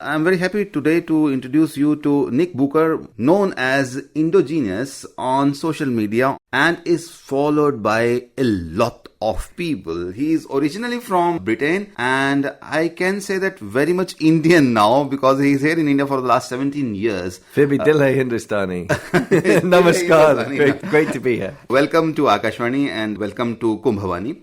I'm very happy today to introduce you to Nick Booker, known as Indigenous on social media and is followed by a lot of people. He is originally from Britain and I can say that very much Indian now because he is here in India for the last 17 years. Fir bhi dil hai Hindustani. Namaskar. Great to be here. Welcome to Akashvani and welcome to Kumbhvani.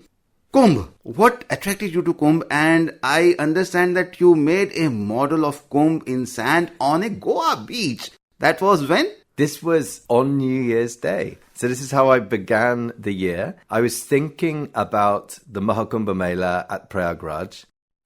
Kumbh, what attracted you to Kumbh? And I understand that you made a model of Kumbh in sand on a Goa beach. That was when? This was on New Year's Day. So this is how I began the year. I was thinking about the Mahakumbh Mela at Prayagraj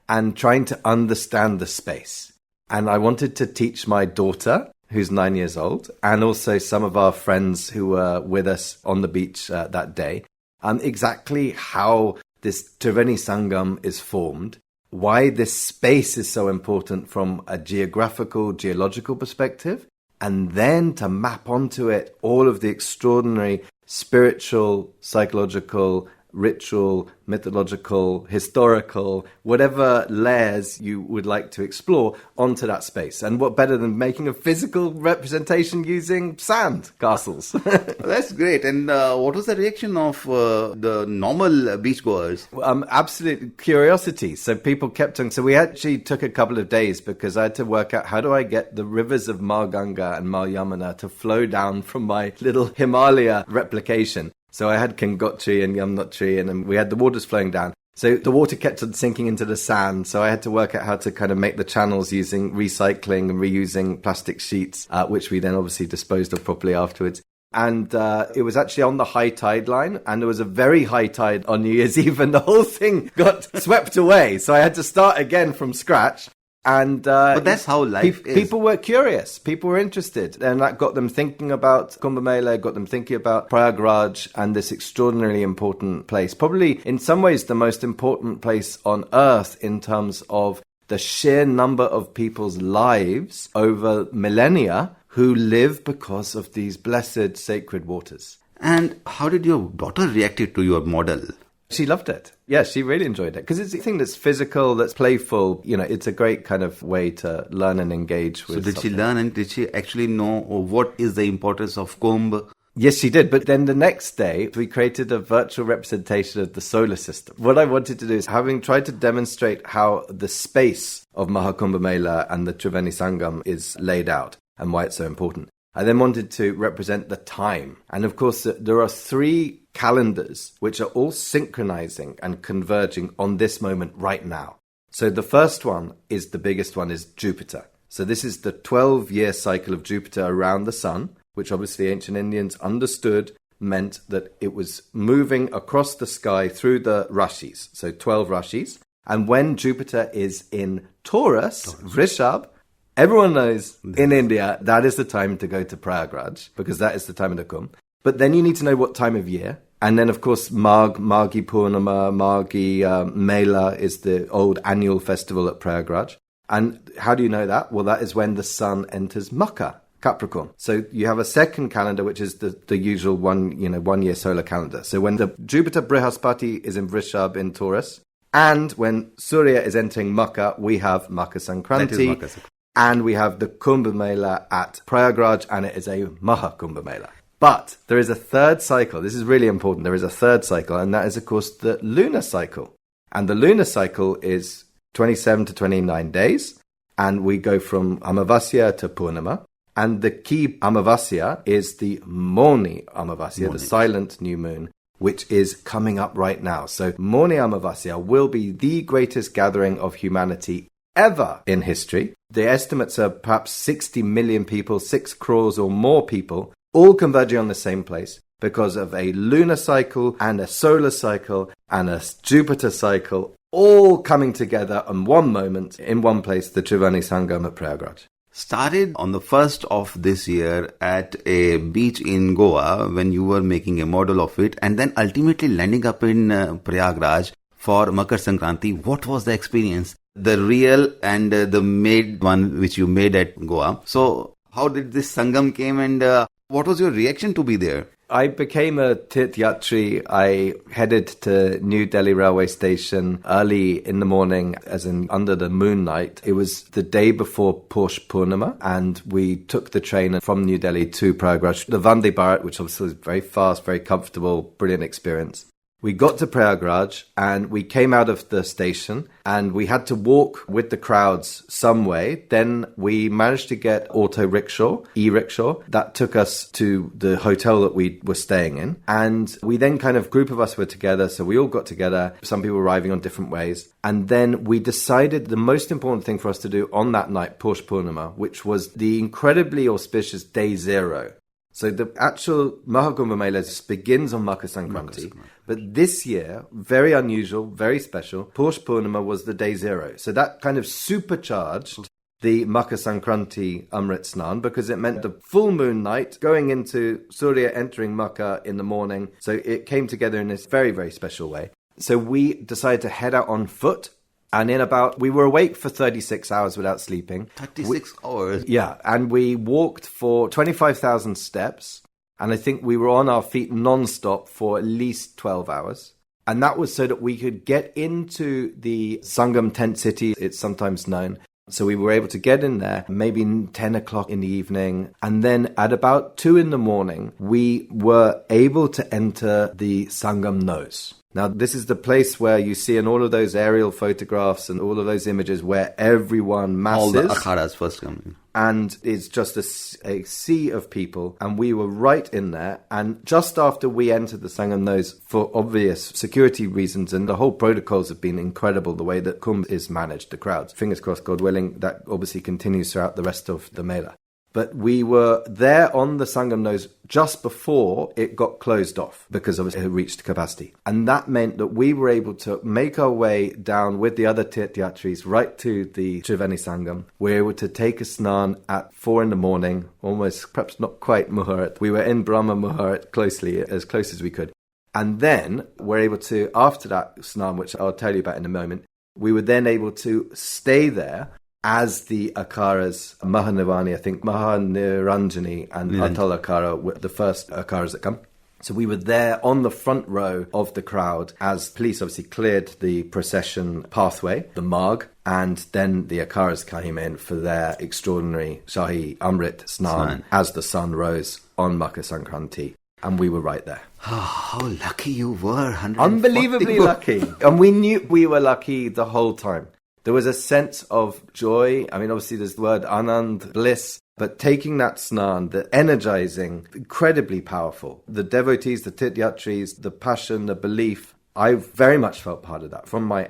and trying to understand the space. And I wanted to teach my daughter, who's 9 years old, and also some of our friends who were with us on the beach that day, exactly how this Triveni Sangam is formed, why this space is so important from a geographical, geological perspective, and then to map onto it all of the extraordinary spiritual, psychological, ritual, mythological, historical, whatever layers you would like to explore onto that space. And what better than making a physical representation using sand castles? That's great. And what was the reaction of the normal beachgoers? Absolute curiosity. So people kept on. So we actually took a couple of days because I had to work out how do I get the rivers of Mar Ganga and Mar Yamuna to flow down from my little Himalaya replication. So I had Gangotri and Yamunotri, and we had the waters flowing down. So the water kept on sinking into the sand. So I had to work out how to kind of make the channels using recycling and reusing plastic sheets, which we then obviously disposed of properly afterwards. And it was actually on the high tide line, and there was a very high tide on New Year's Eve, and the whole thing got swept away. So I had to start again from scratch. And but that's how life is. People were curious. People were interested. And that got them thinking about Kumbh Mela, got them thinking about Prayagraj and this extraordinarily important place. Probably in some ways the most important place on earth in terms of the sheer number of people's lives over millennia who live because of these blessed sacred waters. And how did your daughter react to your model? She loved it. Yeah, she really enjoyed it because it's a thing that's physical, that's playful. You know, it's a great kind of way to learn and engage with So did something. she learn and did she actually know what is the importance of Kumbh? Yes, she did. But then the next day, we created a virtual representation of the solar system. What I wanted to do is, having tried to demonstrate how the space of Mahakumbh Mela and the Triveni Sangam is laid out and why it's so important, I then wanted to represent the time. And of course, there are 3 calendars which are all synchronizing and converging on this moment right now. So the first one is the biggest one is Jupiter. So this is the 12-year cycle of Jupiter around the sun, which obviously ancient Indians understood meant that it was moving across the sky through the Rashis, so 12 Rashis. And when Jupiter is in Taurus, Vrishab, everyone knows in India that is the time to go to Prayagraj because that is the time of the Kumbh. But then you need to know what time of year. And then, of course, Maghi Purnima, Maghi Mela is the old annual festival at Prayagraj. And how do you know that? Well, that is when the sun enters Makka, Capricorn. So you have a second calendar, which is the usual 1 year solar calendar. So when the Jupiter Brihaspati is in Vrishab in Taurus, and when Surya is entering Makka, we have Makka Sankranti. And we have the Kumbh Mela at Prayagraj, and it is a Mahakumbh Mela. But there is a third cycle. This is really important. There is a third cycle, and that is, of course, the lunar cycle. And the lunar cycle is 27 to 29 days, and we go from Amavasya to Purnima. And the key Amavasya is the Mauni Amavasya, the silent new moon, which is coming up right now. So Mauni Amavasya will be the greatest gathering of humanity ever in history. The estimates are perhaps 60 million people, 6 crores or more people, all converging on the same place because of a lunar cycle and a solar cycle and a Jupiter cycle, all coming together in one moment, in one place, the Triveni Sangam at Prayagraj. Started on the 1st of this year at a beach in Goa when you were making a model of it and then ultimately landing up in Prayagraj for Makar Sankranti. What was the experience? The real and the made one which you made at Goa. So how did this Sangam came and what was your reaction to be there? I became a Tirthyatri. I headed to New Delhi railway station early in the morning, as in under the moon night. It was the day before Paush Purnima, and we took the train from New Delhi to Prayagraj. The Vande Bharat, which obviously was very fast, very comfortable, brilliant experience. We got to Prayagraj and we came out of the station and we had to walk with the crowds some way. Then we managed to get auto rickshaw, e-rickshaw, that took us to the hotel that we were staying in. And we then group of us were together. So we all got together. Some people were arriving on different ways. And then we decided the most important thing for us to do on that night, Paush Purnima, which was the incredibly auspicious day zero. So the actual Mahakumbh Mela begins on Makar Sankranti. But this year, very unusual, very special, Paush Purnima was the day zero. So that kind of supercharged the Makar Sankranti Amrit Snan because it meant the full moon night going into Surya entering Makar in the morning. So it came together in this very, very special way. So we decided to head out on foot. And we were awake for 36 hours without sleeping. 36 hours? Yeah, and we walked for 25,000 steps. And I think we were on our feet non-stop for at least 12 hours. And that was so that we could get into the Sangam tent city, it's sometimes known. So we were able to get in there maybe 10 o'clock in the evening. And then at about 2 in the morning, we were able to enter the Sangam nose. Now, this is the place where you see in all of those aerial photographs and all of those images where everyone masses. All the akhadas first come in. And it's just a sea of people. And we were right in there. And just after we entered the Sangam nose, for obvious security reasons, and the whole protocols have been incredible, the way that Kumbh is managed, the crowds. Fingers crossed, God willing, that obviously continues throughout the rest of the Mela. But we were there on the Sangam nose just before it got closed off because obviously it had reached capacity. And that meant that we were able to make our way down with the other Tirthyatris right to the Triveni Sangam. We were able to take a snan at 4 in the morning, almost, perhaps not quite Muhurat. We were in Brahma Muhurat closely, as close as we could. And then we're able to, after that snan, which I'll tell you about in a moment, we were then able to stay there as the Akaras, Mahanirvani, I think Mahaniranjani and Atal Akara were the first Akaras that come. So we were there on the front row of the crowd as police obviously cleared the procession pathway, the Marg, and then the Akaras came in for their extraordinary Shahi Amrit Snan as the sun rose on Makar Sankranti. And we were right there. Oh, how lucky you were. Unbelievably lucky. And we knew we were lucky the whole time. There was a sense of joy. I mean, obviously there's the word anand, bliss, but taking that snan, the energizing, incredibly powerful. The devotees, the Tirthyatris, the passion, the belief, I very much felt part of that from my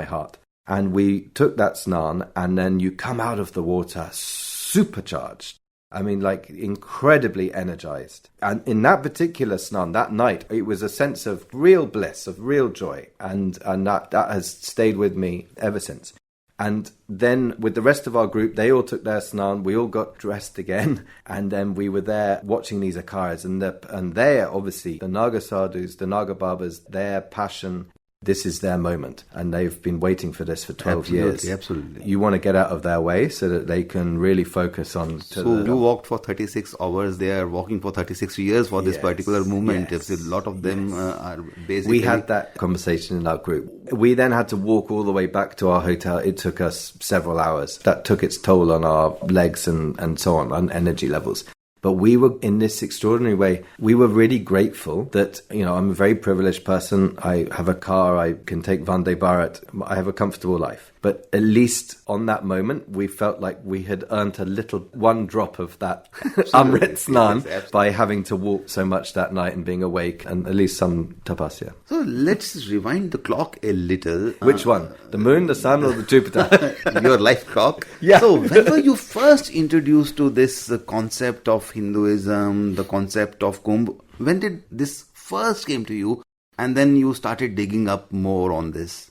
heart. And we took that snan and then you come out of the water supercharged. I mean, like incredibly energized. And in that particular snan, that night, it was a sense of real bliss, of real joy. And that has stayed with me ever since. And then with the rest of our group, they all took their snan, we all got dressed again. And then we were there watching these akaras. And they are obviously, the Naga Sadhus, the Naga Babas, their passion, this is their moment. And they've been waiting for this for 12 years. Absolutely. You want to get out of their way so that they can really focus on... So you walked for 36 hours. They are walking for 36 years for this particular movement. Yes, a lot of them are basically... We had that conversation in our group. We then had to walk all the way back to our hotel. It took us several hours. That took its toll on our legs and so on energy levels. But we were, in this extraordinary way, we were really grateful that, I'm a very privileged person. I have a car. I can take Vande Bharat. I have a comfortable life. But at least on that moment, we felt like we had earned one drop of that Amrit Snan by having to walk so much that night and being awake and at least some tapasya. So let's rewind the clock a little. Which one? The moon, the sun, or the Jupiter? Your life clock. Yeah. So when were you first introduced to this concept of Hinduism, the concept of Kumbh? When did this first came to you and then you started digging up more on this?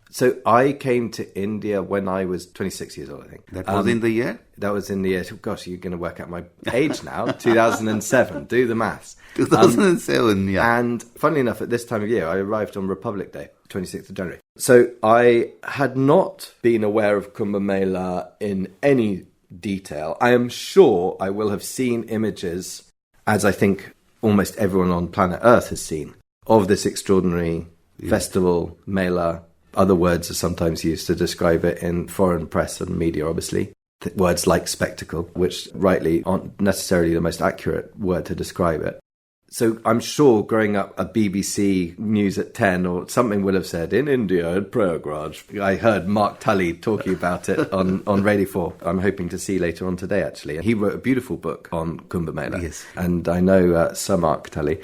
So I came to India when I was 26 years old, I think. That was in the year? That was in the year, gosh, you're going to work out my age now, 2007. Do the maths. 2007, yeah. And funnily enough, at this time of year, I arrived on Republic Day, 26th of January. So I had not been aware of Kumbh Mela in any detail. I am sure I will have seen images, as I think almost everyone on planet Earth has seen, of this extraordinary festival, Mela. Other words are sometimes used to describe it in foreign press and media, obviously. Words like spectacle, which rightly aren't necessarily the most accurate word to describe it. So I'm sure growing up, a BBC News at 10 or something would have said, in India, at Prayagraj. I heard Mark Tully talking about it on Radio 4. I'm hoping to see later on today, actually. He wrote a beautiful book on Kumbh Mela. Yes. And I know Sir Mark Tully.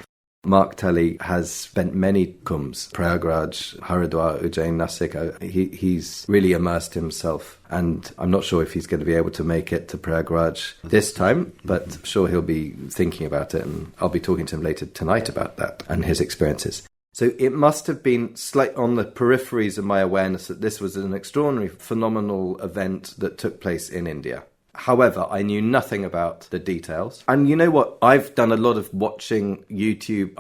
Mark Tully has spent many kumbhs, Prayagraj, Haridwar, Ujjain, Nasik. He's really immersed himself, and I'm not sure if he's going to be able to make it to Prayagraj this time, but I'm sure he'll be thinking about it, and I'll be talking to him later tonight about that and his experiences. So it must have been slight on the peripheries of my awareness that this was an extraordinary, phenomenal event that took place in India. However, I knew nothing about the details. And you know what? I've done a lot of watching YouTube.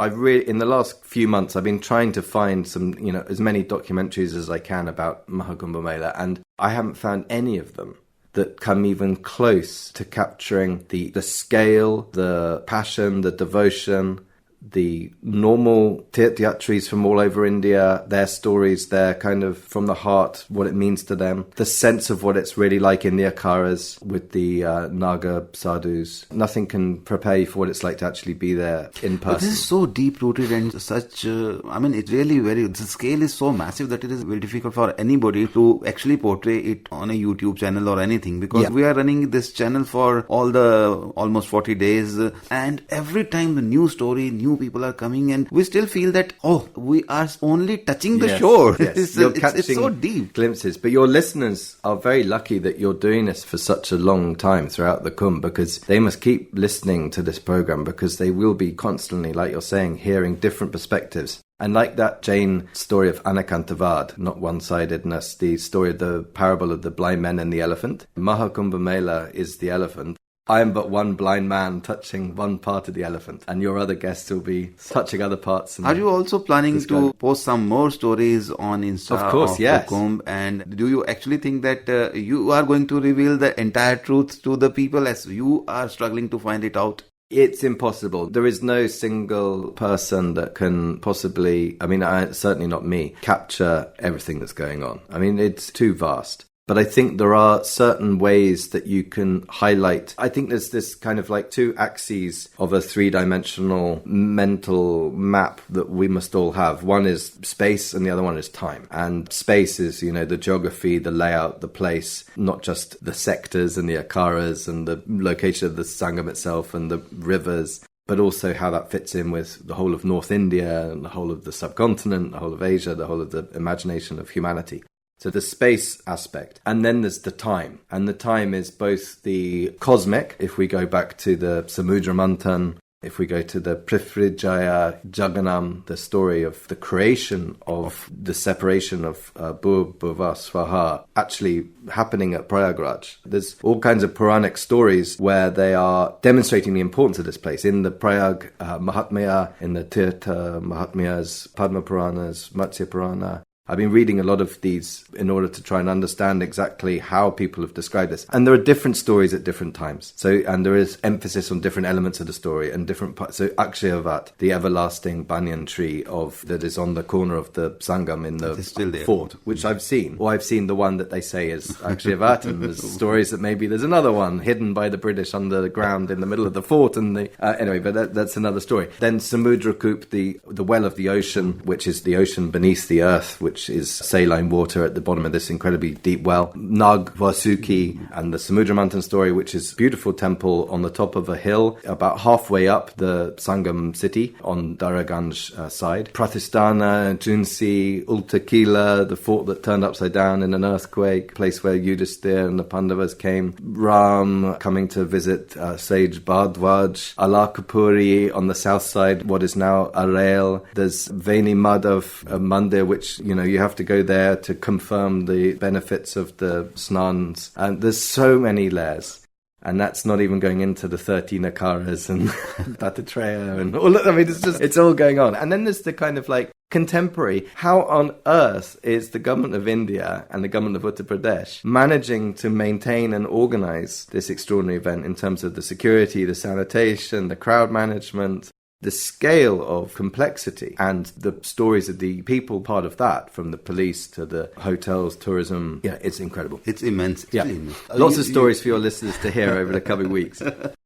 In the last few months, I've been trying to find some, as many documentaries as I can about Mahakumbh Mela, and I haven't found any of them that come even close to capturing the scale, the passion, the devotion, the normal tirthyatris from all over India, their stories, their kind of from the heart, what it means to them, the sense of what it's really like in the Akharas with the Naga sadhus. Nothing can prepare you for what it's like to actually be there in person. But this is so deep-rooted and such, it's really the scale is so massive that it is very difficult for anybody to actually portray it on a YouTube channel or anything, because we are running this channel for all the almost 40 days, and every time the new story, new people are coming, and we still feel that, we are only touching the shore. Yes. It's so deep. Glimpses. But your listeners are very lucky that you're doing this for such a long time throughout the Kumbh, because they must keep listening to this program, because they will be constantly, like you're saying, hearing different perspectives. And like that Jain story of Anakantavad, not one-sidedness, the story of the parable of the blind men and the elephant. Mahakumbh Mela is the elephant. I am but one blind man touching one part of the elephant, and your other guests will be touching other parts. Are you also planning to post some more stories on Insta? Of course, yes. Kumbh? And do you actually think that you are going to reveal the entire truth to the people as you are struggling to find it out? It's impossible. There is no single person that can possibly, certainly not me, capture everything that's going on. It's too vast. But I think there are certain ways that you can highlight. I think there's this kind of like two axes of a three-dimensional mental map that we must all have. One is space and the other one is time. And space is, the geography, the layout, the place, not just the sectors and the akharas and the location of the Sangam itself and the rivers, but also how that fits in with the whole of North India and the whole of the subcontinent, the whole of Asia, the whole of the imagination of humanity. So the space aspect. And then there's the time. And the time is both the cosmic, if we go back to the Samudra Manthan, if we go to the Prithvijaya Jaganam, the story of the creation of the separation of Bhuv, Bhuva, Swaha, actually happening at Prayagraj. There's all kinds of Puranic stories where they are demonstrating the importance of this place. In the Prayag Mahatmya, in the Tirtha Mahatmyas, Padma Puranas, Matsya Purana. I've been reading a lot of these in order to try and understand exactly how people have described this. And there are different stories at different times. And there is emphasis on different elements of the story and different parts. So Akshayavat, the everlasting banyan tree that is on the corner of the Sangam in the fort, which I've seen. Or I've seen the one that they say is Akshayavat, and there's stories that maybe there's another one hidden by the British under the ground in the middle of the fort. And anyway, but that's another story. Then Samudrakup, the well of the ocean, which is the ocean beneath the earth, which is saline water at the bottom of this incredibly deep well. Nag Vasuki and the Samudra Manthan story, which is a beautiful temple on the top of a hill about halfway up the Sangam city on Daraganj side. Pratisthana, Junsi, Ultakila, the fort that turned upside down in an earthquake, place where Yudhisthira and the Pandavas came. Ram coming to visit Sage Bhardwaj. Alakapuri on the south side, what is now Arail. There's Veni Madhav Mandir, which, you have to go there to confirm the benefits of the snans. And there's so many layers. And that's not even going into the 13 Akaras and Dattatreya and all. It's all going on. And then there's the kind of like contemporary. How on earth is the government of India and the government of Uttar Pradesh managing to maintain and organize this extraordinary event in terms of the security, the sanitation, the crowd management, the scale of complexity and the stories of the people part of that, from the police to the hotels, tourism, it's incredible. It's immense. Yeah. Immense. Lots of stories for your listeners to hear over the coming weeks.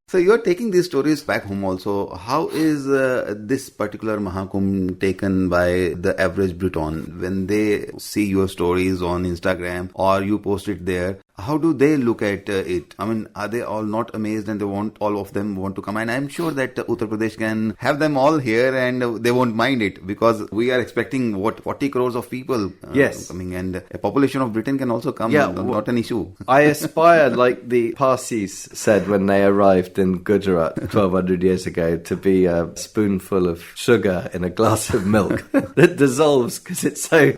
So you're taking these stories back home also. How is this particular Mahakumbh taken by the average Briton when they see your stories on Instagram or you post it there? How do they look at it? I mean, are they all not amazed and all of them want to come? And I'm sure that Uttar Pradesh can have them all here and they won't mind it, because we are expecting 40 crores of people coming, and a population of Britain can also come. Not an issue. I aspire, like the Parsis said when they arrived in Gujarat 1200 years ago, to be a spoonful of sugar in a glass of milk that dissolves because it's so...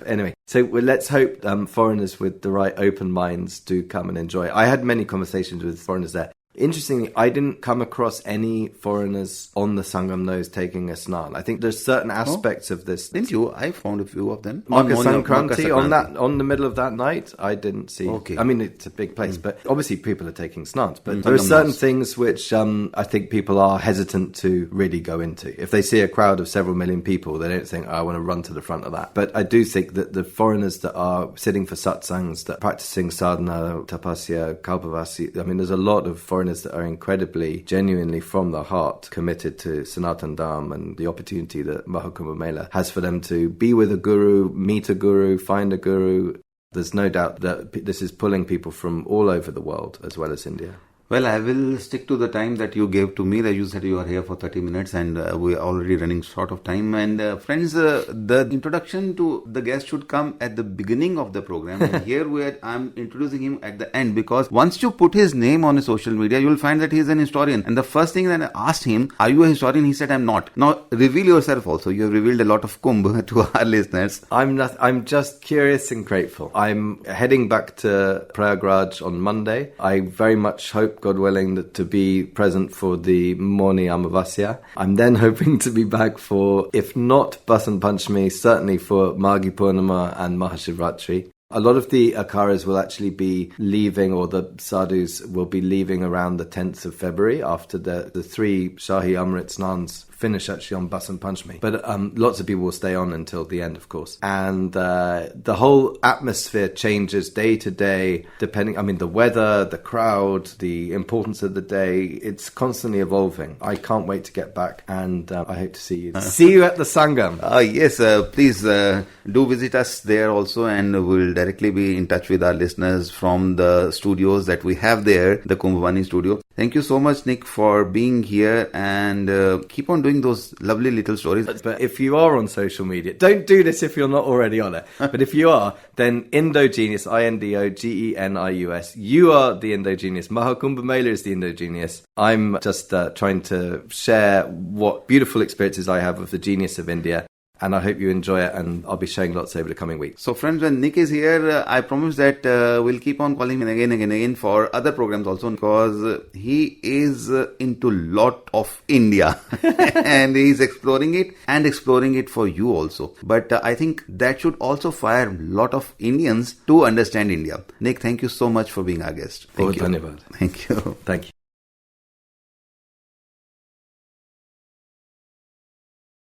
Anyway, so let's hope foreigners with the right open minds do come and enjoy it. I had many conversations with foreigners there. Interestingly, I didn't come across any foreigners on the Sangam nose taking a snan. I think there's certain aspects of this. Didn't you? I found a few of them. Makar Sankranti, on the middle of that night, I didn't see. Okay. I mean, it's a big place, but obviously people are taking snans. But there are certain things which I think people are hesitant to really go into. If they see a crowd of several million people, they don't think, I want to run to the front of that. But I do think that the foreigners that are sitting for satsangs, that are practicing sadhana, tapasya, kalpavasi, I mean, there's a lot of foreigners that are incredibly, genuinely from the heart committed to Sanatan Dham and the opportunity that Mahakumbh Mela has for them to be with a guru, meet a guru, find a guru. There's no doubt that this is pulling people from all over the world as well as India. Well, I will stick to the time that you gave to me. As you said, you are here for 30 minutes and we are already running short of time. And friends, the introduction to the guest should come at the beginning of the program. And here I'm introducing him at the end, because once you put his name on social media, you will find that he is an historian. And the first thing that I asked him, are you a historian? He said, I'm not. Now, reveal yourself also. You have revealed a lot of Kumbh to our listeners. I'm just curious and grateful. I'm heading back to Prayagraj on Monday. I very much hope, God willing, to be present for the Morni Amavasya. I'm then hoping to be back for, if not Basant Panchami, certainly for Maghi Purnima and Mahashivratri. A lot of the Akaras will actually be leaving, or the sadhus will be leaving around the 10th of February after the three Shahi Amrit Snans finish actually on Basant Panchami. But lots of people will stay on until the end, of course. And the whole atmosphere changes day to day, depending, the weather, the crowd, the importance of the day. It's constantly evolving. I can't wait to get back, and I hope to see you. See you at the Sangam. Yes, please do visit us there also, and we'll directly be in touch with our listeners from the studios that we have there, the Kumbhvani studio. Thank you so much, Nick, for being here, and keep on doing those lovely little stories. But if you are on social media, don't do this if you're not already on it. But if you are, then Indogenius, Indogenius, you are the Indogenius. Mahakumbh Mela is the Indogenius. I'm just trying to share what beautiful experiences I have of the genius of India. And I hope you enjoy it, and I'll be sharing lots over the coming weeks. So friends, when Nick is here, I promise that we'll keep on calling him again for other programs also, because he is into lot of India and he's exploring it for you also. But I think that should also fire lot of Indians to understand India. Nick, thank you so much for being our guest. Thank you. Thank you. Thank you.